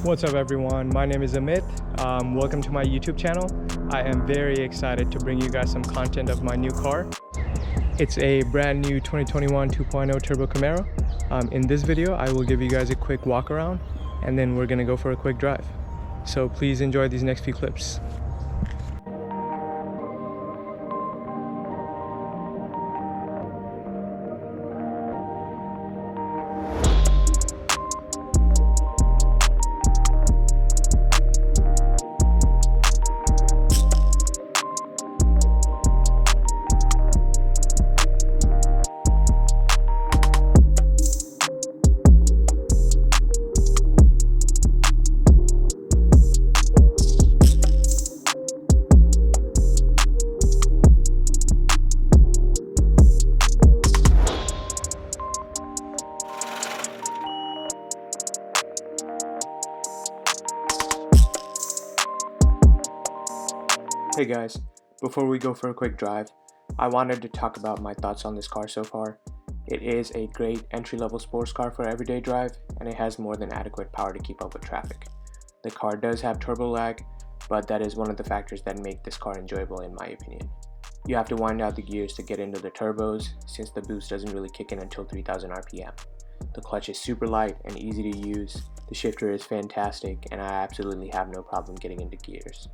What's up everyone, my name is Amit. Welcome to my YouTube channel. I am very excited to bring you guys some content of my new car. It's a brand new 2021 2.0 Turbo Camaro. In this video, I will give you guys a quick walk around and then we're gonna go for a quick drive. So please enjoy these next few clips. Hey guys, before we go for a quick drive, I wanted to talk about my thoughts on this car so far. It is a great entry-level sports car for everyday drive, and it has more than adequate power to keep up with traffic. The car does have turbo lag, but that is one of the factors that make this car enjoyable in my opinion. You have to wind out the gears to get into the turbos, since the boost doesn't really kick in until 3000 RPM. The clutch is super light and easy to use, the shifter is fantastic, and I absolutely have no problem getting into gears.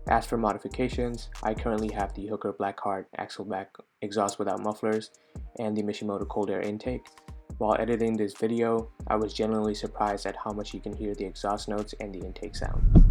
As for modifications, I currently have the Hooker Blackheart axle back exhaust without mufflers and the Mishimoto cold air intake. While editing this video, I was genuinely surprised at how much you can hear the exhaust notes and the intake sound.